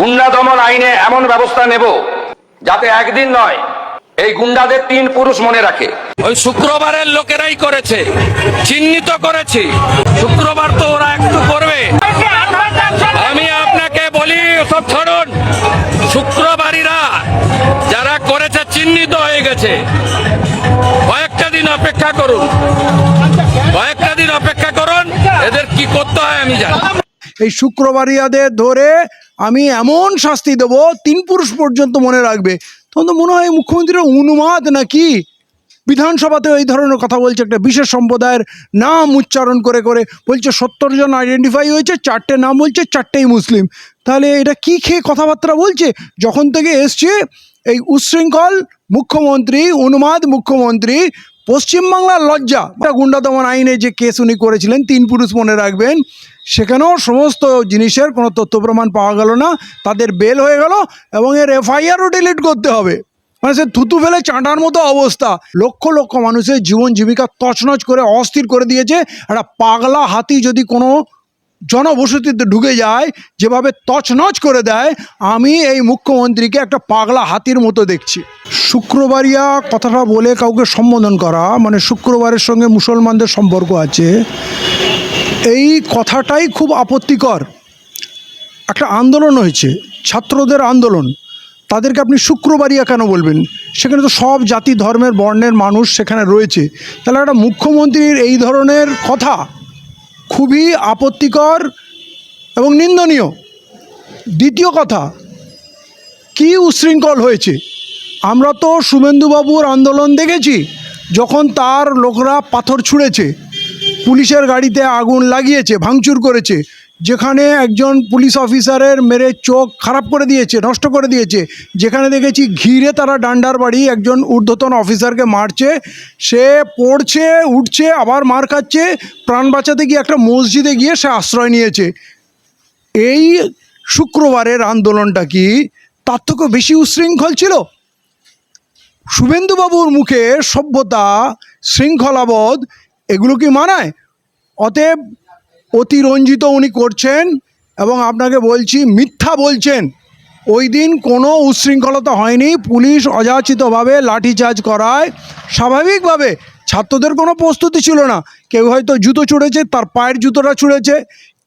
গুন্ডা দমন আইনে এমন ব্যবস্থা নেব যাতে একদিন নয়, এই গুন্ডাদের 3 পুরুষ মনে রাখে। ওই শুক্রবারের লোকেরাই করেছে, চিহ্নিত করেছি। শুক্রবার তো ওরা একটু করবে। আমি আপনাকে বলি, সব ছাড়ুন। শুক্রবারীরা যারা করেছে চিহ্নিত হয়ে গেছে। কয়েকটা দিন অপেক্ষা করুন, কয়েকটা দিন অপেক্ষা করুন, এদের কি করতে হয় আমি জানি। এই শুক্রবারিয়াদের ধরে আমি এমন শাস্তি দেব 3 পুরুষ পর্যন্ত মনে রাখবে। তখন তো মনে হয় মুখ্যমন্ত্রীর উন্মাদ নাকি। বিধানসভাতে এই ধরনের কথা বলছে, একটা বিশেষ সম্প্রদায়ের নাম উচ্চারণ করে করে বলছে 70 জন আইডেন্টিফাই হয়েছে, 4টে নাম বলছে, 4টেই মুসলিম। তাহলে এটা কি খেয়ে কথাবার্তা বলছে? যখন থেকে এসছে এই উচ্ছৃঙ্খল মুখ্যমন্ত্রী, উন্মাদ মুখ্যমন্ত্রী, পশ্চিমবাংলার লজ্জা। গুন্ডা দমন আইনে যে কেস উনি করেছিলেন 3 পুরুষ মনে রাখবেন, সেখানেও সমস্ত জিনিসের কোনো তথ্য প্রমাণ পাওয়া গেল না, তাদের বেল হয়ে গেল এবং এর এফআইআরও ডিলিট করতে হবে। মানে সে থুতু ফেলে চাঁটার মতো অবস্থা। লক্ষ লক্ষ মানুষের জীবন জীবিকা তছনছ করে অস্থির করে দিয়েছে। একটা পাগলা হাতি যদি কোনো জনবসতিতে ঢুকে যায়, যেভাবে তছনছ করে দেয়, আমি এই মুখ্যমন্ত্রীকে একটা পাগলা হাতির মতো দেখছি। শুক্রবারিয়া কথাটা বলে কাউকে সম্বোধন করা মানে শুক্রবারের সঙ্গে মুসলমানদের সম্পর্ক আছে, এই কথাটাই খুব আপত্তিকর। একটা আন্দোলন হয়েছে, ছাত্রদের আন্দোলন, তাদেরকে আপনি শুক্রবারিয়া কেন বলবেন? সেখানে তো সব জাতি ধর্মের বর্ণের মানুষ সেখানে রয়েছে। তাহলে একটা মুখ্যমন্ত্রীর এই ধরনের কথা খুবই আপত্তিকর এবং নিন্দনীয়। দ্বিতীয় কথা, কি উচ্ছৃঙ্খল হয়েছে। আমরা তো শুভেন্দুবাবুর আন্দোলন দেখেছি, যখন তার লোকরা পাথর ছুঁড়েছে, পুলিশের গাড়িতে আগুন লাগিয়েছে, ভাঙচুর করেছে, যেখানে একজন পুলিশ অফিসারের মেরে চোখ খারাপ করে দিয়েছে, নষ্ট করে দিয়েছে, যেখানে দেখেছি ঘিরে তারা ডান্ডার বাড়ি একজন ঊর্ধ্বতন অফিসারকে মারছে, সে পড়ছে, উঠছে, আবার মার খাচ্ছে, প্রাণ বাঁচাতে গিয়ে একটা মসজিদে গিয়ে সে আশ্রয় নিয়েছে। এই শুক্রবারের আন্দোলনটা কি তার থেকেও বেশি উচ্ছৃঙ্খল ছিল? শুভেন্দুবাবুর মুখে সভ্যতা, শৃঙ্খলাবোধ এগুলো কি মানায়? অতএব অতিরঞ্জিত উনি করছেন এবং আপনাকে বলছি মিথ্যা বলছেন। ওই দিন কোনো উচ্ছৃঙ্খলতা হয়নি, পুলিশ অযাচিতভাবে লাঠিচার্জ করায় স্বাভাবিকভাবে ছাত্রদের কোনো প্রস্তুতি ছিল না। কেউ হয়তো জুতো ছুঁড়েছে, তার পায়ের জুতোটা ছুঁড়েছে,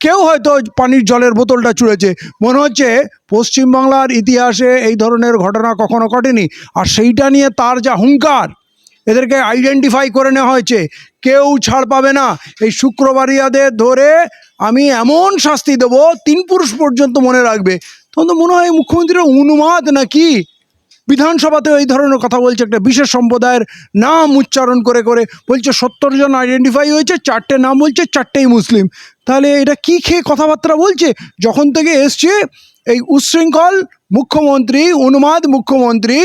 কেউ হয়তো পানির জলের বোতলটা ছুঁড়েছে। মনে হচ্ছে পশ্চিমবাংলার ইতিহাসে এই ধরনের ঘটনা কখনো ঘটেনি। আর সেইটা নিয়ে তার যা হুঙ্কার, এদেরকে আইডেন্টিফাই করে নেওয়া হয়েছে, কেউ ছাড় পাবে না। এই শুক্রবারিয়াদের ধরে আমি এমন শাস্তি দেব 3 পুরুষ পর্যন্ত মনে রাখবে। তখন তো মনে হয় মুখ্যমন্ত্রীর উন্মাদ নাকি। বিধানসভাতে এই ধরনের কথা বলছে, একটা বিশেষ সম্প্রদায়ের নাম উচ্চারণ করে করে বলছে 70 জন আইডেন্টিফাই হয়েছে, 4টে নাম বলছে, 4টেই মুসলিম। তাহলে এটা কি খেয়ে কথাবার্তা বলছে? যখন থেকে এসছে এই উচ্ছৃঙ্খল মুখ্যমন্ত্রী, উন্মাদ মুখ্যমন্ত্রী,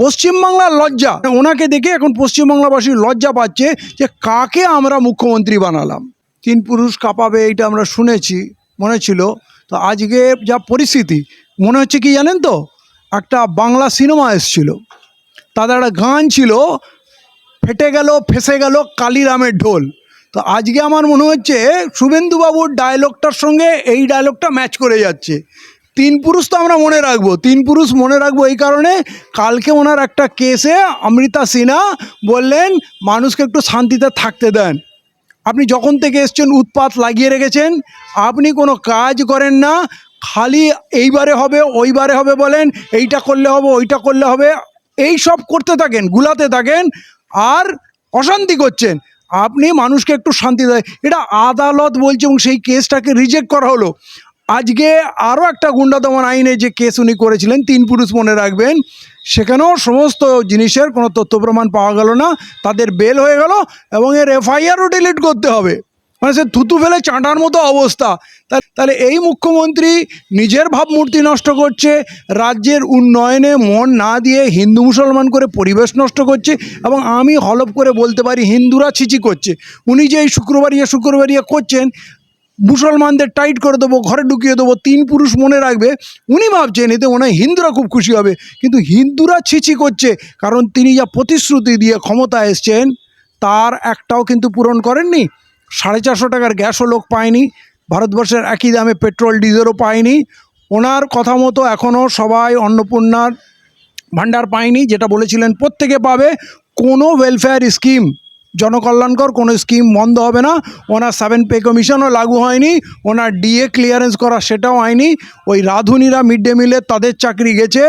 পশ্চিমবাংলার লজ্জা। ওনাকে দেখে এখন পশ্চিমবাংলাবাসী লজ্জা পাচ্ছে যে কাকে আমরা মুখ্যমন্ত্রী বানালাম। 3 পুরুষ কাঁপাবে এইটা আমরা শুনেছি, মনে ছিল। তো আজকে যা পরিস্থিতি, মনে হচ্ছে কি জানেন তো, একটা বাংলা সিনেমা এসেছিল, তাদের একটা গান ছিল, ফেটে গেল ফেসে গেল কালিরামের ঢোল। তো আজকে আমার মনে হচ্ছে শুভেন্দুবাবুর ডায়লগটার সঙ্গে এই ডায়লগটা ম্যাচ করে যাচ্ছে। 3 পুরুষ তো আমরা মনে রাখবো, 3 পুরুষ মনে রাখবো এই কারণে, কালকে ওনার একটা কেসে অমৃতা সিনহা বললেন মানুষকে একটু শান্তিতে থাকতে দেন। আপনি যখন থেকে এসছেন উৎপাত লাগিয়ে রেখেছেন, আপনি কোনো কাজ করেন না, খালি এইবারে হবে ওইবারে হবে বলেন, এইটা করলে হবে ওইটা করলে হবে, এই সব করতে থাকেন, গুলাতে থাকেন আর অশান্তি করছেন। আপনি মানুষকে একটু শান্তি দেয়, এটা আদালত বলছে এবং সেই কেসটাকে রিজেক্ট করা হলো। আজকে আরও একটা গুন্ডা দমন আইনে যে কেস উনি করেছিলেন 3 পুরুষ মনে রাখবেন, সেখানেও সমস্ত জিনিসের কোনো তথ্য প্রমাণ পাওয়া গেল না, তাদের বেল হয়ে গেল এবং এর এফআইআরও ডিলিট করতে হবে। মানে সে থুতু ফেলে চাঁটার মতো অবস্থা। তাহলে এই মুখ্যমন্ত্রী নিজের ভাবমূর্তি নষ্ট করছে, রাজ্যের উন্নয়নে মন না দিয়ে হিন্দু মুসলমান করে পরিবেশ নষ্ট করছে, এবং আমি হলফ করে বলতে পারি হিন্দুরা ছিচি করছে। উনি যে এই শুক্রবারিয়া করছেন, মুসলমানদের টাইট করে দেবো, ঘরে ঢুকিয়ে দেবো, 3 পুরুষ মনে রাখবে, উনি ভাবছেন এতে মনে হয় হিন্দুরা খুব খুশি হবে। কিন্তু হিন্দুরা ছিচি করছে, কারণ তিনি যা প্রতিশ্রুতি দিয়ে ক্ষমতা এসছেন তার একটাও কিন্তু পূরণ করেননি। 450 টাকার গ্যাসও লোক পায়নি, ভারতবর্ষের একই দামে পেট্রোল ডিজেলও পায়নি, ওনার কথা মতো এখনও সবাই অন্নপূর্ণার ভাণ্ডার পায়নি, যেটা বলেছিলেন প্রত্যেকে পাবে। কোনো ওয়েলফেয়ার স্কিম, জনকল্যাণকর কোনো স্কিম বন্ধ হবে না। ওনার 7 পে কমিশনও লাগু হয়নি, ওনার ডিএ ক্লিয়ারেন্স করা সেটাও হয়নি। ওই রাঁধুনিরা মিড ডে মিলে তাদের চাকরি গেছে,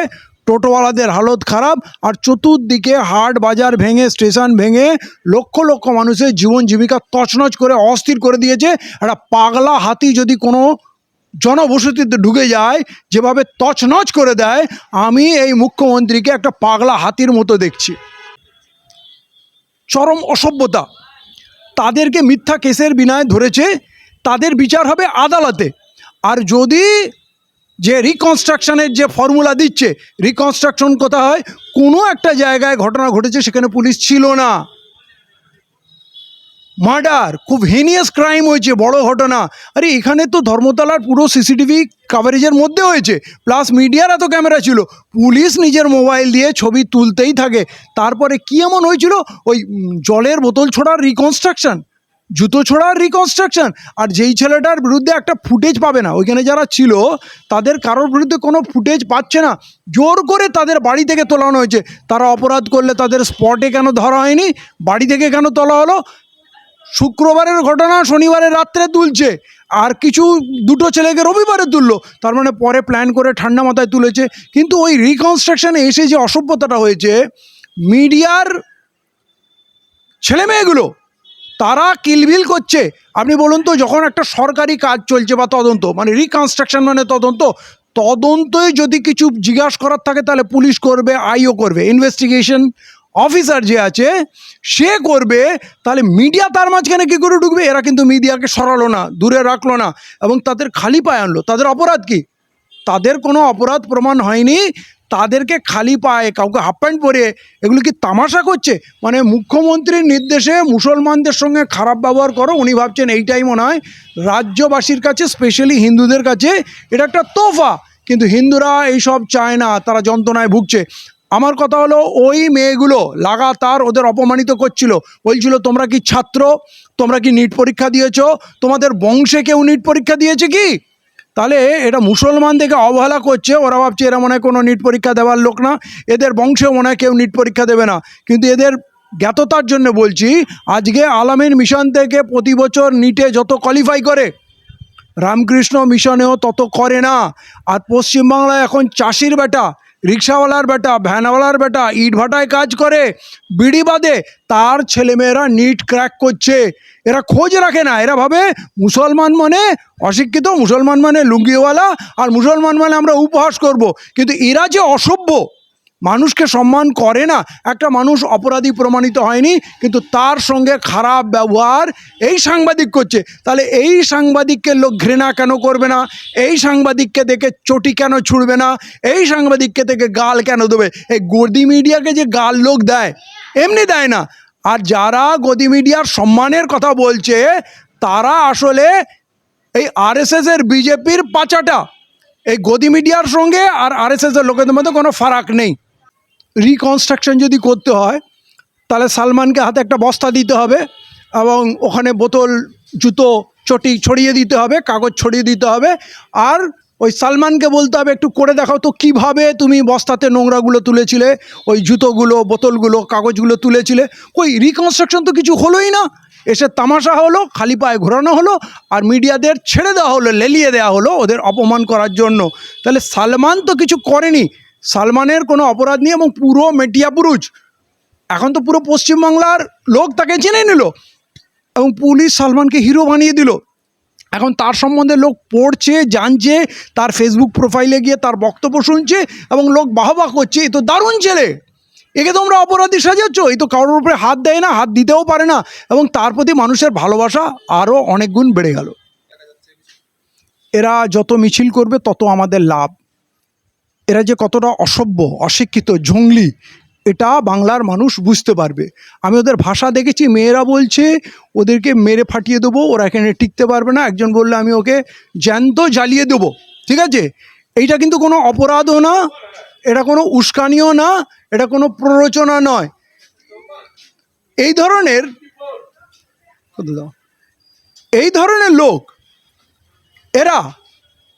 টোটোওয়ালাদের হালত খারাপ, আর চতুর্দিকে হাট বাজার ভেঙে, স্টেশন ভেঙে লক্ষ লক্ষ মানুষের জীবন জীবিকা তছনছ করে অস্থির করে দিয়েছে। একটা পাগলা হাতি যদি কোনো জনবসতিতে ঢুকে যায়, যেভাবে তছনছ করে দেয়, আমি এই মুখ্যমন্ত্রীকে একটা পাগলা হাতির মতো দেখছি। চরম অসভ্যতা। তাদেরকে মিথ্যা কেসের বিনায় ধরেছে, তাদের বিচার হবে আদালতে। আর যদি যে রিকনস্ট্রাকশনের যে ফর্মুলা দিচ্ছে, রিকনস্ট্রাকশন কোথায় হয়? কোনো একটা জায়গায় ঘটনা ঘটেছে, সেখানে পুলিশ ছিল না। মার্ডার, খুব হিনিয়াস ক্রাইম হয়েছে, বড় ঘটনা। আরে এখানে তো ধর্মতলার পুরো সিসিটিভি কাভারেজের মধ্যে হয়েছে, প্লাস মিডিয়ার এত ক্যামেরা ছিল, পুলিশ নিজের মোবাইল দিয়ে ছবি তুলতেই থাকে। তারপরে কি এমন হয়েছিল? ওই জলের বোতল ছোড়ার রিকনস্ট্রাকশন, জুতো ছোড়ার রিকনস্ট্রাকশন। আর যেই ছেলেটার বিরুদ্ধে একটা ফুটেজ পাবে না, ওইখানে যারা ছিল তাদের কারোর বিরুদ্ধে কোনো ফুটেজ পাচ্ছে না, জোর করে তাদের বাড়ি থেকে তোলানো হয়েছে। তারা অপরাধ করলে তাদের স্পটে কেন ধরা হয়নি, বাড়ি থেকে কেন তোলা হলো? শুক্রবারের ঘটনা শনিবারের রাত্রে তুলছে, আর কিছু দুটো ছেলেকে রবিবারে তুললো, তার মানে পরে প্ল্যান করে ঠান্ডা মাথায় তুলেছে। কিন্তু ওই রিকনস্ট্রাকশনে এসে যে অসভ্যতাটা হয়েছে, মিডিয়ার ছেলেমেয়েগুলো তারা কিলবিল করছে। আপনি বলুন তো, যখন একটা সরকারি কাজ চলছে বা তদন্ত, মানে রিকনস্ট্রাকশন মানে তদন্ত, তদন্তই যদি কিছু জিজ্ঞাসা করার থাকে তাহলে পুলিশ করবে, আইও করবে, ইনভেস্টিগেশন অফিসার যে আছে সে করবে। তাহলে মিডিয়া তার মাঝখানে কী করে ঢুকবে? এরা কিন্তু মিডিয়াকে সরালো না, দূরে রাখলো না, এবং তাদের খালি পায়ে আনলো। তাদের অপরাধ কি? তাদের কোনো অপরাধ প্রমাণ হয়নি, তাদেরকে খালি পায়ে কাউকে হাফ প্যান্ট পরে এগুলো কি তামাশা করছে? মানে মুখ্যমন্ত্রীর নির্দেশে মুসলমানদের সঙ্গে খারাপ ব্যবহার করো, উনি ভাবছেন এইটাই মনে হয় রাজ্যবাসীর কাছে, স্পেশালি হিন্দুদের কাছে এটা একটা তোফা। কিন্তু হিন্দুরা এইসব চায় না, তারা যন্ত্রণায় ভুগছে। আমার কথা হলো, ওই মেয়েগুলো লাগাতার ওদের অপমানিত করছিল, বলছিল তোমরা কি ছাত্র, তোমরা কি নিট পরীক্ষা দিয়েছো, তোমাদের বংশে কেউ নিট পরীক্ষা দিয়েছে কি? তাহলে এটা মুসলমানদেরকে অবহেলা করছে, ওরা ভাবছে এরা মনে হয় কোনো নিট পরীক্ষা দেওয়ার লোক না, এদের বংশেও মনে হয় কেউ নিট পরীক্ষা দেবে না। কিন্তু এদের জ্ঞাততার জন্য বলছি, আজকে আলামিন মিশন থেকে প্রতি বছর নিটে যত কোয়ালিফাই করে, রামকৃষ্ণ মিশনেও তত করে না। আর পশ্চিমবাংলায় এখন চাষির বেটা, রিক্সাওয়ালার বেটা, ভ্যানওয়ালার বেটা, ইট ভাটায় কাজ করে, বিড়ি বাদে, তার ছেলেমেয়েরা নিট ক্র্যাক করছে। এরা খোঁজ রাখে না, এরা ভাবে মুসলমান মানে অশিক্ষিত, মুসলমান মানে লুঙ্গিওয়ালা, আর মুসলমান মানে আমরা উপহাস করব। কিন্তু এরা যে অসভ্য, মানুষকে সম্মান করে না। একটা মানুষ অপরাধী প্রমাণিত হয়নি, কিন্তু তার সঙ্গে খারাপ ব্যবহার এই সাংবাদিক করছে। তাহলে এই সাংবাদিককে লোক ঘৃণা কেন করবে না? এই সাংবাদিককে দেখে চটি কেন ছুড়বে না? এই সাংবাদিককে দেখে গাল কেন দেবে? এই গদি মিডিয়াকে যে গাল লোক দেয়, এমনি দেয় না। আর যারা গদি মিডিয়ার সম্মানের কথা বলছে, তারা আসলে এই আরএসএস এর, বিজেপির পাচাটা। এই গদি মিডিয়ার সঙ্গে আর আরএসএস এর লোকেদের মধ্যে কোনো ফারাক নেই। রিকনস্ট্রাকশন যদি করতে হয়, তাহলে সালমানকে হাতে একটা বস্তা দিতে হবে, এবং ওখানে বোতল, জুতো, চটি ছড়িয়ে দিতে হবে, কাগজ ছড়িয়ে দিতে হবে। আর ওই সালমানকে বলতে হবে, একটু করে দেখাও তো কীভাবে তুমি বস্তাতে নোংরাগুলো তুলেছিলে, ওই জুতোগুলো, বোতলগুলো, কাগজগুলো তুলেছিলে। ওই রিকনস্ট্রাকশন তো কিছু হলোই না, এসে তামাশা হলো, খালি পায়ে ঘোরানো হলো, আর মিডিয়াদের ছেড়ে দেওয়া হলো, লেলিয়ে দেওয়া হলো ওদের অপমান করার জন্য। তাহলে সালমান তো কিছু করেনি, সালমানের কোনো অপরাধ নেই। এবং পুরো মেটিয়াপুরুষ, এখন তো পুরো পশ্চিমবাংলার লোক তাকে জেনে নিল, এবং পুলিশ সালমানকে হিরো বানিয়ে দিল। এখন তার সম্বন্ধে লোক পড়ছে, জানছে, তার ফেসবুক প্রোফাইলে গিয়ে তার বক্তব্য শুনছে, এবং লোক বাহবা করছে, এ তো দারুণ ছেলে, একে তোমরা অপরাধী সাজাচ্ছ, এই তো কারোর উপরে হাত দেয় না, হাত দিতেও পারে না, এবং তার প্রতি মানুষের ভালোবাসা আরও অনেক গুণ বেড়ে গেল। এরা যত মিছিল করবে তত আমাদের লাভ। এরা যে কতটা অসভ্য, অশিক্ষিত, জঙ্গলি, এটা বাংলার মানুষ বুঝতে পারবে। আমি ওদের ভাষা দেখেছি, মেয়েরা বলছে ওদেরকে মেরে ফাটিয়ে দেবো, ওরা এখানে টিকতে পারবে না। একজন বললে আমি ওকে জ্যান্ত জ্বালিয়ে দেবো। ঠিক আছে, এইটা কিন্তু কোনো অপরাধও না, এটা কোনো উস্কানিও না, এটা কোনো প্ররোচনা নয়। এই ধরনের লোক, এরা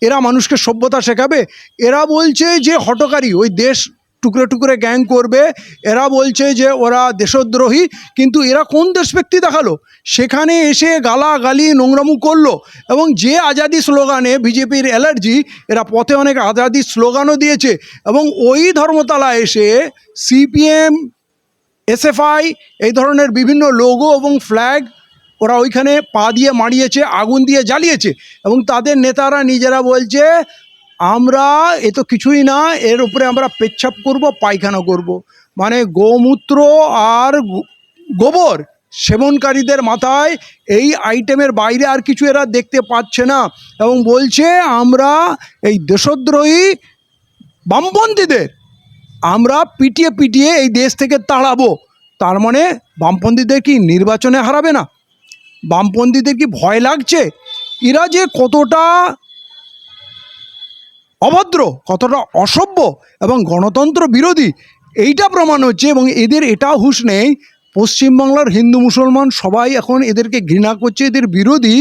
এরা মানুষকে সভ্যতা শেখাবে? এরা বলছে যে হঠকারী, ওই দেশ টুকরে টুকরে গ্যাং করবে, এরা বলছে যে ওরা দেশদ্রোহী, কিন্তু এরা কোন দেশভক্তি দেখালো? সেখানে এসে গালাগালি নোংরামু করলো, এবং যে আজাদি স্লোগানে বিজেপির অ্যালার্জি, এরা পথে অনেক আজাদি স্লোগানও দিয়েছে, এবং ওই ধর্মতলা এসে সিপিএম, এসএফআই এই ধরনের বিভিন্ন লোগো এবং ফ্ল্যাগ ওরা ওইখানে পা দিয়ে মারিয়েছে, আগুন দিয়ে জ্বালিয়েছে, এবং তাদের নেতারা নিজেরা বলছে আমরা এ তো কিছুই না, এর উপরে আমরা পেচ্ছাপ করব, পায়খানা করব। মানে গোমূত্র আর গোবর সেবনকারীদের মাথায় এই আইটেমের বাইরে আর কিছু এরা দেখতে পাচ্ছে না, এবং বলছে আমরা এই দেশদ্রোহী বামপন্থীদের আমরা পিটিয়ে পিটিয়ে এই দেশ থেকে তাড়াবো। তার মানে বামপন্থীদের কি নির্বাচনে হারাবে না? বামপন্থীদের কি ভয় লাগছে? এরা যে কতটা অভদ্র, কতটা অসভ্য এবং গণতন্ত্র বিরোধী এইটা প্রমাণ হচ্ছে, এবং এদের এটাও হুঁশ নেই, পশ্চিমবাংলার হিন্দু মুসলমান সবাই এখন এদেরকে ঘৃণা করছে, এদের বিরোধী।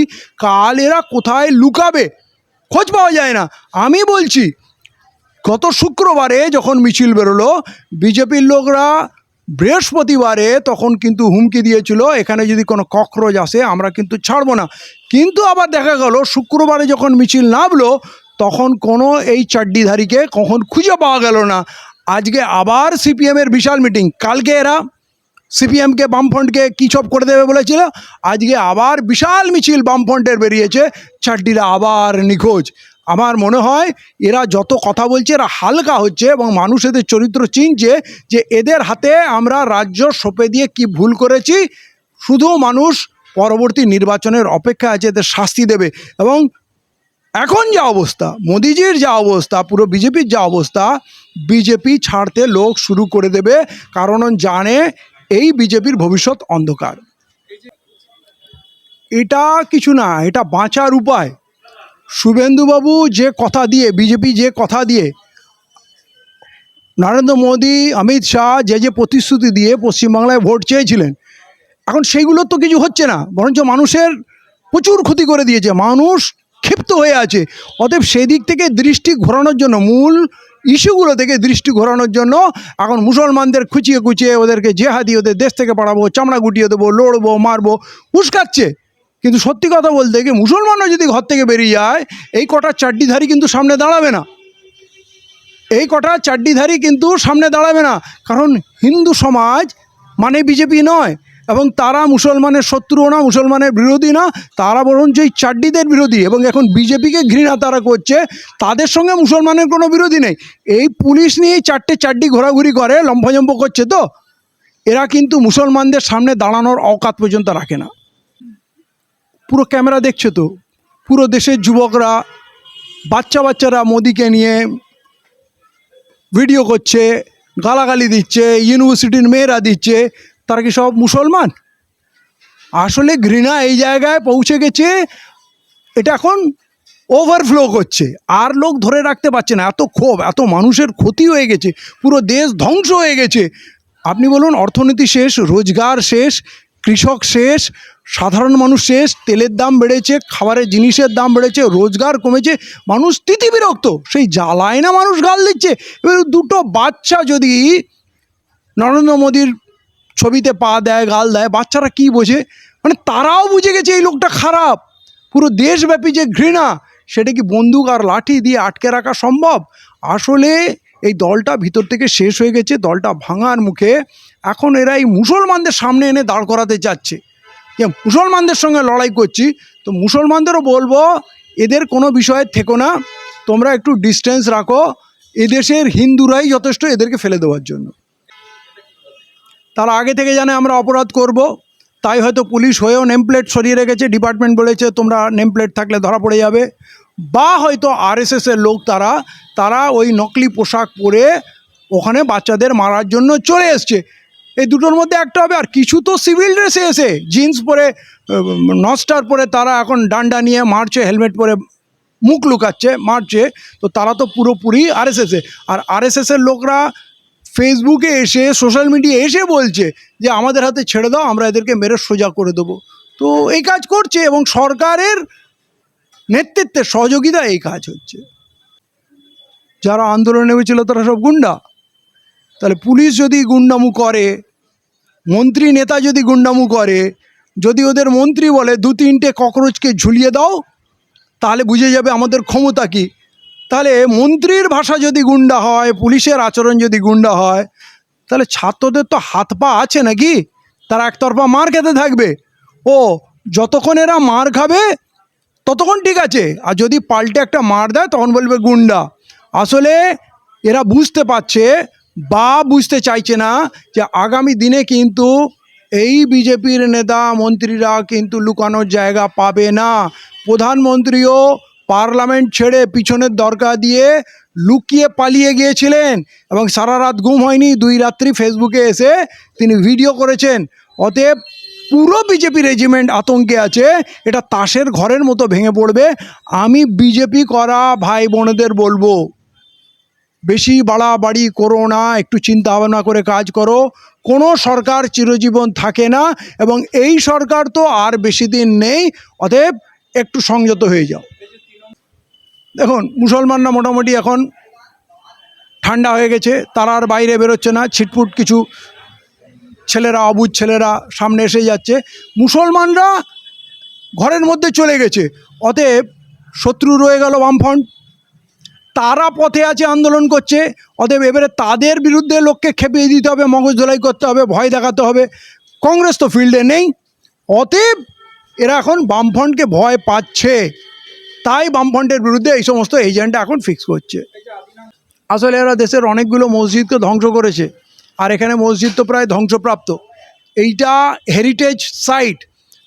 কাল এরা কোথায় লুকাবে খোঁজ পাওয়া যায় না। আমি বলছি, গত শুক্রবারে যখন মিছিল বেরোলো, বিজেপির লোকরা বৃহস্পতিবারে তখন কিন্তু হুমকি দিয়েছিল এখানে যদি কোনো ককরোচ আসে আমরা কিন্তু ছাড়বো না। কিন্তু আবার দেখা গেল শুক্রবারে যখন মিছিল নামলো তখন কোনো এই চাড্ডিধারীকে কখন খুঁজে পাওয়া গেল না। আজকে আবার সিপিএমের বিশাল মিটিং, কালকে এরা সিপিএমকে বামফ্রন্টকে কী সব করে দেবে বলেছিল, আজকে আবার বিশাল মিছিল বামফ্রন্টের বেরিয়েছে, চাড্ডিরা আবার নিখোঁজ। আমার মনে হয় এরা যত কথা বলছে এরা হালকা হচ্ছে, এবং মানুষ এদের চরিত্র চিনছে যে এদের হাতে আমরা রাজ্য সঁপে দিয়ে কি ভুল করেছি। শুধু মানুষ পরবর্তী নির্বাচনের অপেক্ষা আছে, এদের শাস্তি দেবে। এবং এখন যা অবস্থা, মোদিজির যা অবস্থা, পুরো বিজেপির যা অবস্থা, বিজেপি ছাড়তে লোক শুরু করে দেবে, কারণ জানে এই বিজেপির ভবিষ্যৎ অন্ধকার। এটা কিছু না, এটা বাঁচার উপায়। শুভেন্দুবাবু যে কথা দিয়ে, বিজেপি যে কথা দিয়ে, নরেন্দ্র মোদী, অমিত শাহ যে প্রতিশ্রুতি দিয়ে পশ্চিমবাংলায় ভোট চেয়েছিলেন, এখন সেইগুলো তো কিছু হচ্ছে না, বরঞ্চ মানুষের প্রচুর ক্ষতি করে দিয়েছে, মানুষ ক্ষিপ্ত হয়ে আছে। অতএব সেদিক থেকে দৃষ্টি ঘোরানোর জন্য, মূল ইস্যুগুলো থেকে দৃষ্টি ঘোরানোর জন্য এখন মুসলমানদের খুঁচিয়ে খুঁচিয়ে ওদেরকে জেহাদি, ওদের দেশ থেকে পাঠাবো, চামড়া গুটিয়ে দেবো, লড়বো, মারবো, উস্কাচ্ছে। কিন্তু সত্যি কথা বলতে কি, মুসলমানরা যদি ঘর থেকে বেরিয়ে যায়, এই কটা চাড্ডিধারী কিন্তু সামনে দাঁড়াবে না, এই কটা চাড্ডিধারী কিন্তু সামনে দাঁড়াবে না। কারণ হিন্দু সমাজ মানে বিজেপি নয়, এবং তারা মুসলমানের শত্রুও না, মুসলমানের বিরোধী না, তারা বরঞ্চ এই চাড্ডিদের বিরোধী। এবং এখন বিজেপিকে ঘৃণা তারা করছে, তাদের সঙ্গে মুসলমানের কোনো বিরোধী নেই। এই পুলিশ নিয়ে চারটে চাড্ডি ঘোরাঘুরি করে, লম্ফজম্প করছে, তো এরা কিন্তু মুসলমানদের সামনে দাঁড়ানোর অকাত পর্যন্ত রাখে না। পুরো ক্যামেরা দেখছে তো, পুরো দেশের যুবকরা, বাচ্চারা মোদিকে নিয়ে ভিডিও করছে, গালাগালি দিচ্ছে, ইউনিভার্সিটির মেয়েরা দিচ্ছে, তারা কি সব মুসলমান? আসলে ঘৃণা এই জায়গায় পৌঁছে গেছে, এটা এখন ওভারফ্লো করছে, আর লোক ধরে রাখতে পারছে না। এত ক্ষোভ, এত মানুষের ক্ষতি হয়ে গেছে, পুরো দেশ ধ্বংস হয়ে গেছে। আপনি বলুন, অর্থনীতি শেষ, রোজগার শেষ, কৃষক শেষ, সাধারণ মানুষ শেষ, তেলের দাম বেড়েছে, খাবারের জিনিসের দাম বেড়েছে, রোজগার কমেছে, মানুষ তিতিবিরক্ত, সেই জ্বালায় না মানুষ গাল দিচ্ছে। এবার দুটো বাচ্চা যদি নরেন্দ্র মোদীর ছবিতে পা দেয়, গাল দেয়, বাচ্চারা কি বোঝে? মানে তারাও বুঝে গেছে এই লোকটা খারাপ। পুরো দেশব্যাপী যে ঘৃণা, সেটা কি বন্দুক আর লাঠি দিয়ে আটকে রাখা সম্ভব? আসলে এই দলটা ভিতর থেকে শেষ হয়ে গেছে, দলটা ভাঙার মুখে। এখন এরা এই মুসলমানদের সামনে এনে দাঁড় করাতে চাচ্ছে যে মুসলমানদের সঙ্গে লড়াই করছি। তো মুসলমানদেরও বলবো, এদের কোনো বিষয়ে থেকো না, তোমরা একটু ডিস্টেন্স রাখো, এদেশের হিন্দুরাই যথেষ্ট এদেরকে ফেলে দেওয়ার জন্য। তারা আগে থেকে জানে আমরা অপরাধ করব, তাই হয়তো পুলিশ হয়েও নেমপ্লেট সরিয়ে রেখেছে, ডিপার্টমেন্ট বলেছে তোমরা নেমপ্লেট থাকলে ধরা পড়ে যাবে, বা হয়তো আরএসএসের লোক তারা ওই নকলি পোশাক পরে ওখানে বাচ্চাদের মারার জন্য চলে এসছে। এই দুটোর মধ্যে একটা হবে। আর কিছু তো সিভিল ড্রেসে এসে জিন্স পরে, নস্টার পরে তারা এখন ডান্ডা নিয়ে মারছে, হেলমেট পরে মুখ লুকাচ্ছে, মারছে। তো তারা তো পুরোপুরি আরএসএসে। আর আরএসএসের লোকরা ফেসবুকে এসে, সোশ্যাল মিডিয়া এসে বলছে যে আমাদের হাতে ছেড়ে দাও, আমরা এদেরকে মেরে সোজা করে দেবো। তো এই কাজ করছে, এবং সরকারের নেতৃত্বের সহযোগিতা এই কাজ হচ্ছে। যারা আন্দোলনে নেমেছিল তারা সব গুন্ডা। তাহলে পুলিশ যদি গুন্ডামু করে, মন্ত্রী নেতা যদি গুন্ডামু করে, যদি ওদের মন্ত্রী বলে 2-3টে ককরোচকে ঝুলিয়ে দাও, তাহলে বুঝে যাবে আমাদের ক্ষমতা কী। তাহলে মন্ত্রীর ভাষা যদি গুন্ডা হয়, পুলিশের আচরণ যদি গুন্ডা হয়, তাহলে ছাত্রদের তো হাত পা আছে নাকি? তারা একতরফা মার খেতে থাকবে। ও যতক্ষণ এরা মার খাবে ততক্ষণ ঠিক আছে, আর যদি পাল্টে একটা মার দেয় তখন বলবে গুন্ডা। আসলে এরা বুঝতে পারছে বা বুঝতে চাইছে না যে আগামী দিনে কিন্তু এই বিজেপির নেতা মন্ত্রীরা কিন্তু লুকানোর জায়গা পাবে না। প্রধানমন্ত্রীও পার্লামেন্ট ছেড়ে পিছনের দরজা দিয়ে লুকিয়ে পালিয়ে গিয়েছিলেন এবং সারা রাত ঘুম হয়নি, 2 রাত্রি ফেসবুকে এসে তিনি ভিডিও করেছেন। অতএব পুরো বিজেপি রেজিমেন্ট আতঙ্কে আছে, এটা তাসের ঘরের মতো ভেঙে পড়বে। আমি বিজেপি করা ভাই বোনেদের বলবো, বেশি বাড়াবাড়ি করো না, একটু চিন্তা ভাবনা করে কাজ করো। কোনো সরকার চিরজীবন থাকে না এবং এই সরকার তো আর বেশি দিন নেই, অতএব একটু সংযত হয়ে যাও। দেখুন, মুসলমানরা মোটামুটি এখন ঠান্ডা হয়ে গেছে, তারা আর বাইরে বেরোচ্ছে না। ছিটপুট কিছু ছেলেরা, অবুঝ ছেলেরা সামনে এসে যাচ্ছে। মুসলমানরা ঘরের মধ্যে চলে গেছে, অতএব শত্রু রয়ে গেল বামফ্রন্ট। তারা পথে আছে, আন্দোলন করছে। অতএব এবারে তাদের বিরুদ্ধে লোককে খেপিয়ে দিতে হবে, মগজ ধোলাই করতে হবে, ভয় দেখাতে হবে। কংগ্রেস তো ফিল্ডে নেই, অতএব এরা এখন বামফ্রন্টকে ভয় পাচ্ছে, তাই বামফ্রন্টের বিরুদ্ধে এই সমস্ত এজেন্ডা এখন ফিক্স করছে। আসলে এরা দেশের অনেকগুলো মসজিদকে ধ্বংস করেছে, আর এখানে মসজিদ তো প্রায় ধ্বংসপ্রাপ্ত। এইটা হেরিটেজ সাইট,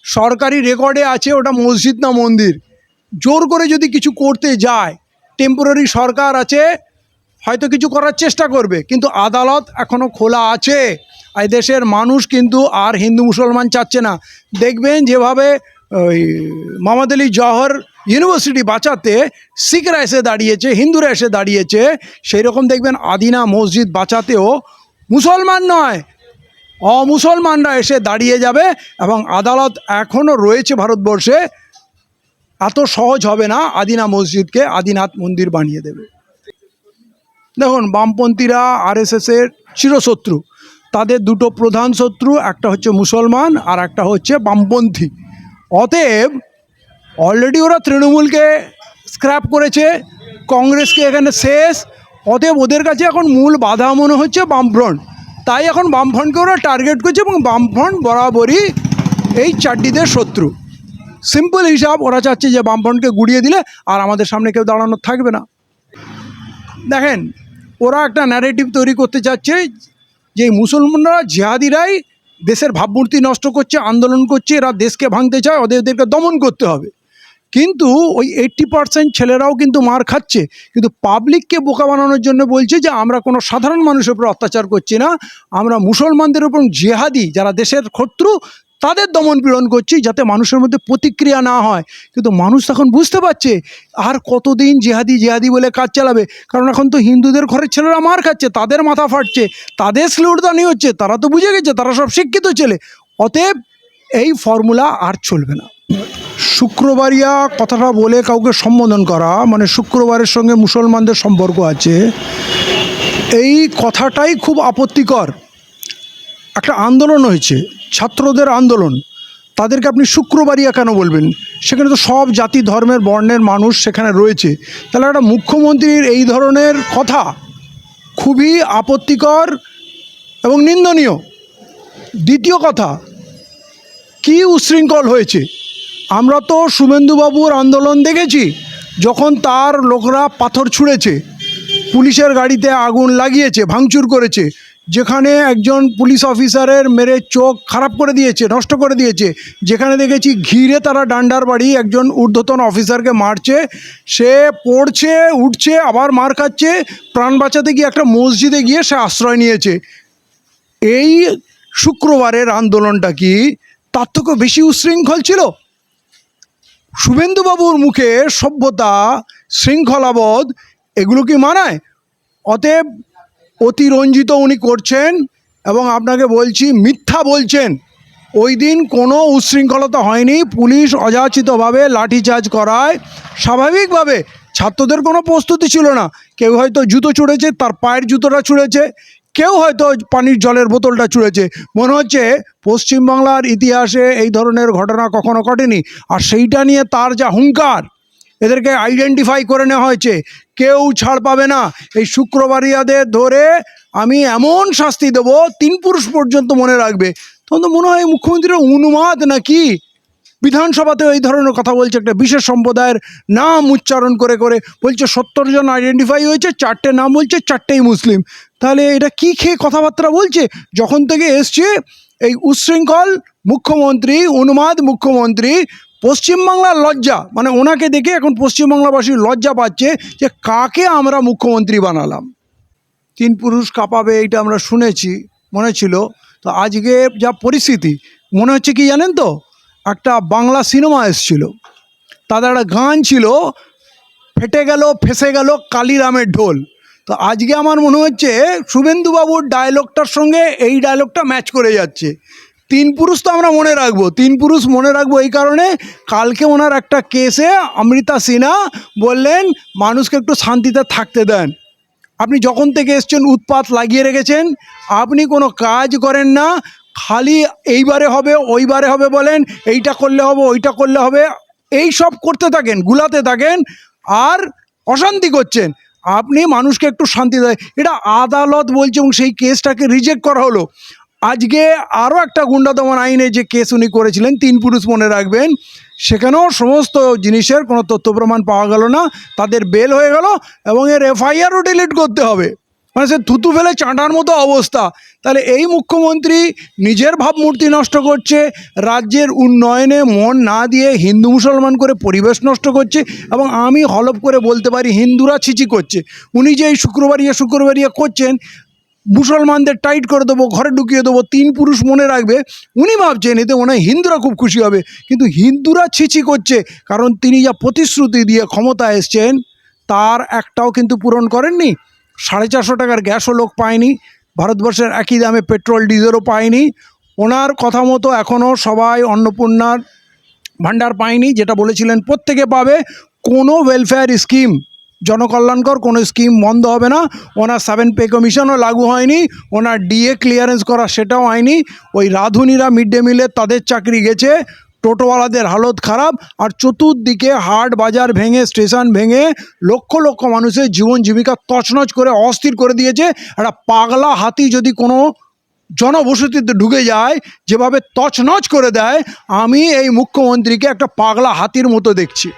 সরকারি রেকর্ডে আছে ওটা মসজিদ না মন্দির। জোর করে যদি কিছু করতে যায়, টেম্পোরারি সরকার আছে, হয়তো কিছু করার চেষ্টা করবে, কিন্তু আদালত এখনও খোলা আছে। এই দেশের মানুষ কিন্তু আর হিন্দু মুসলমান চাচ্ছে না। দেখবেন যেভাবে ওই মোহাম্মদ আলী জওহর ইউনিভার্সিটি বাঁচাতে শিখরা এসে দাঁড়িয়েছে, হিন্দুরা এসে দাঁড়িয়েছে, সেই রকম দেখবেন আদিনা মসজিদ বাঁচাতেও মুসলমান নয় অমুসলমানরা এসে দাঁড়িয়ে যাবে এবং আদালত এখনও রয়েছে ভারতবর্ষে। এত সহজ হবে না আদিনা মসজিদকে আদিনাথ মন্দির বানিয়ে দেবে। দেখুন, বামপন্থীরা আরএসএসের চিরশত্রু। তাদের দুটো প্রধান শত্রু, একটা হচ্ছে মুসলমান আর একটা হচ্ছে বামপন্থী। অতএব অলরেডি ওরা তৃণমূলকে স্ক্র্যাপ করেছে, কংগ্রেসকে এখানে শেষ। অতএব ওদের কাছে এখন মূল বাধা মনে হচ্ছে বামফ্রন্ট, তাই এখন বামফ্রন্টকে ওরা টার্গেট করছে এবং বামফ্রন্ট বরাবরই এই চারটিদের শত্রু। সিম্পল হিসাব, ওরা চাচ্ছে যে বামফ্রন্টকে গুড়িয়ে দিলে আর আমাদের সামনে কেউ দাঁড়ানো থাকবে না। দেখেন, ওরা একটা ন্যারেটিভ তৈরি করতে চাচ্ছে যে মুসলমানরা জিহাদিরাই দেশের ভাবমূর্তি নষ্ট করছে, আন্দোলন করছে, এরা দেশকে ভাঙতে চায়, ওদেরকে দমন করতে হবে। কিন্তু ওই 80% ছেলেরাও কিন্তু মার খাচ্ছে, কিন্তু পাবলিককে বোকা বানানোর জন্য বলছে যে আমরা কোনো সাধারণ মানুষের উপর অত্যাচার করছি না, আমরা মুসলমানদের উপর জিহাদি যারা দেশের শত্রু তাদের দমন পীড়ন করছি, যাতে মানুষের মধ্যে প্রতিক্রিয়া না হয়। কিন্তু মানুষ তখন বুঝতে পারছে আর কতদিন জিহাদি জিহাদি বলে কাজ চালাবে, কারণ এখন তো হিন্দুদের ঘরের ছেলেরা মার খাচ্ছে, তাদের মাথা ফাটছে, তাদের স্লুটদানি হচ্ছে, তারা তো বুঝে গেছে, তারা সব শিক্ষিত ছেলে। অতএব এই ফর্মুলা আর চলবে না। শুক্রবারিয়া কথাটা বলে কাউকে সম্বোধন করা মানে শুক্রবারের সঙ্গে মুসলমানদের সম্পর্ক আছে, এই কথাটাই খুব আপত্তিকর। একটা আন্দোলন হয়েছে, ছাত্রদের আন্দোলন, তাদেরকে আপনি শুক্রবারিয়া কেন বলবেন? সেখানে তো সব জাতি ধর্মের বর্ণের মানুষ সেখানে রয়েছে। তাহলে একটা মুখ্যমন্ত্রীর এই ধরনের কথা খুবই আপত্তিকর এবং নিন্দনীয়। দ্বিতীয় কথা, কি উচ্ছৃঙ্খল হয়েছে। আমরা তো শুভেন্দুবাবুর আন্দোলন দেখেছি, যখন তার লোকরা পাথর ছুঁড়েছে, পুলিশের গাড়িতে আগুন লাগিয়েছে, ভাঙচুর করেছে, যেখানে একজন পুলিশ অফিসারের মেরে চোখ খারাপ করে দিয়েছে, নষ্ট করে দিয়েছে, যেখানে দেখেছি ঘিরে তারা ডান্ডার বাড়ি একজন ঊর্ধ্বতন অফিসারকে মারছে, সে পড়ছে উঠছে আবার মার খাচ্ছে, প্রাণ বাঁচাতে গিয়ে একটা মসজিদে গিয়ে সে আশ্রয় নিয়েছে। এই শুক্রবারের আন্দোলনটা কি তার থেকেও বেশি উচ্ছৃঙ্খল ছিল? শুভেন্দুবাবুর মুখে সভ্যতা, শৃঙ্খলাবোধ এগুলো কি মানায়? অতএব অতিরঞ্জিত উনি করছেন এবং আপনাকে বলছি মিথ্যা বলছেন। ওই দিন কোনো উচ্ছৃঙ্খলতা হয়নি, পুলিশ অযাচিতভাবে লাঠিচার্জ করায় স্বাভাবিকভাবে ছাত্রদের কোনো প্রস্তুতি ছিল না। কেউ হয়তো জুতো ছুঁড়েছে, তার পায়ের জুতোটা ছুঁড়েছে, কেউ হয়তো পানির জলের বোতলটা ছুঁড়েছে। মনে হচ্ছে পশ্চিমবাংলার ইতিহাসে এই ধরনের ঘটনা কখনো ঘটেনি। আর সেইটা নিয়ে তার যা হুঙ্কার, এদেরকে আইডেন্টিফাই করে নেওয়া হয়েছে, কেউ ছাড় পাবে না। এই শুক্রবারিয়াদের ধরে আমি এমন শাস্তি দেবো 3 পুরুষ পর্যন্ত মনে রাখবে। তখন তো মনে হয় মুখ্যমন্ত্রীর উন্মাদ নাকি, বিধানসভাতে এই ধরনের কথা বলছে, একটা বিশেষ সম্প্রদায়ের নাম উচ্চারণ করে করে বলছে 70 জন আইডেন্টিফাই হয়েছে, 4টে নাম বলছে, 4টেই মুসলিম। তাহলে এটা কি খেয়ে কথাবার্তা বলছে? যখন থেকে এসছে এই উচ্ছৃঙ্খল মুখ্যমন্ত্রী, উন্মাদ মুখ্যমন্ত্রী, পশ্চিমবাংলার লজ্জা, মানে ওনাকে দেখে এখন পশ্চিমবাংলাবাসী লজ্জা পাচ্ছে যে কাকে আমরা মুখ্যমন্ত্রী বানালাম। 3 পুরুষ কাঁপাবে এইটা আমরা শুনেছি, মনে ছিল। তো আজকে যা পরিস্থিতি, মনে হচ্ছে কি জানেন তো, একটা বাংলা সিনেমা এসেছিল, তাদের একটা গান ছিল, ফেটে গেল ফেসে গেল কালিরামের ঢোল। তো আজকে আমার মনে হচ্ছে শুভেন্দুবাবুর ডায়লগটার সঙ্গে এই ডায়লগটা ম্যাচ করে যাচ্ছে। 3 পুরুষ তো আমরা মনে রাখবো, 3 পুরুষ মনে রাখবো এই কারণে, কালকে ওনার একটা কেসে অমৃতা সিনহা বললেন মানুষকে একটু শান্তিতে থাকতে দেন। আপনি যখন থেকে এসছেন উৎপাত লাগিয়ে রেখেছেন, আপনি কোনো কাজ করেন না, খালি এইবারে হবে ওইবারে হবে বলেন, এইটা করলে হবে ওইটা করলে হবে, এই সব করতে থাকেন, গুলাতে থাকেন আর অশান্তি করছেন। আপনি মানুষকে একটু শান্তি দেয়, এটা আদালত বলছে এবং সেই কেসটাকে রিজেক্ট করা হলো। আজকে আরও একটা গুন্ডা দমন আইনে যে কেস উনি করেছিলেন 3 পুরুষ মনে রাখবেন, সেখানেও সমস্ত জিনিসের কোনো তথ্য প্রমাণ পাওয়া গেল না, তাদের বেল হয়ে গেল এবং এর এফআইআরও ডিলিট করতে হবে। মানে সে থুতু ফেলে চাঁটার মতো অবস্থা। তাহলে এই মুখ্যমন্ত্রী নিজের ভাবমূর্তি নষ্ট করছে, রাজ্যের উন্নয়নে মন না দিয়ে হিন্দু মুসলমান করে পরিবেশ নষ্ট করছে, এবং আমি হলফ করে বলতে পারি হিন্দুরা ছিচি করছে। উনি যে এই শুক্রবারিয়া করছেন, মুসলমানদের টাইট করে দেবো, ঘরে ঢুকিয়ে দেবো, 3 পুরুষ মনে রাখবে, উনি ভাবছেন এতে মনে হয় হিন্দুরা খুব খুশি হবে, কিন্তু হিন্দুরা ছিচি করছে। কারণ তিনি যা প্রতিশ্রুতি দিয়ে ক্ষমতা এসছেন তার একটাও কিন্তু পূরণ করেননি। 450 টাকার গ্যাসও লোক পায়নি, ভারতবর্ষের একই দামে পেট্রোল ডিজেলও পায়নি। ওনার কথা মতো এখনও সবাই অন্নপূর্ণার ভাণ্ডার পায়নি, যেটা বলেছিলেন প্রত্যেকে পাবে। কোনো ওয়েলফেয়ার স্কিম, জনকল্যাণকর কোনো স্কিম বন্ধ হবে না। ওনার 7 পে কমিশনও লাগু হয়নি, ওনার ডিএ ক্লিয়ারেন্স করা সেটাও হয়নি। ওই রাঁধুনিরা মিড ডে মিলে তাদের চাকরি গেছে, টোটোওয়ালাদের হালত খারাপ, আর চতুর্দিকে হাট বাজার ভেঙে, স্টেশন ভেঙে লক্ষ লক্ষ মানুষের জীবন জীবিকা তছনছ করে অস্থির করে দিয়েছে। একটা পাগলা হাতি যদি কোনো জনবসতিতে ঢুকে যায়, যেভাবে তছনছ করে দেয়, আমি এই মুখ্যমন্ত্রীকে একটা পাগলা হাতির মতো দেখছি।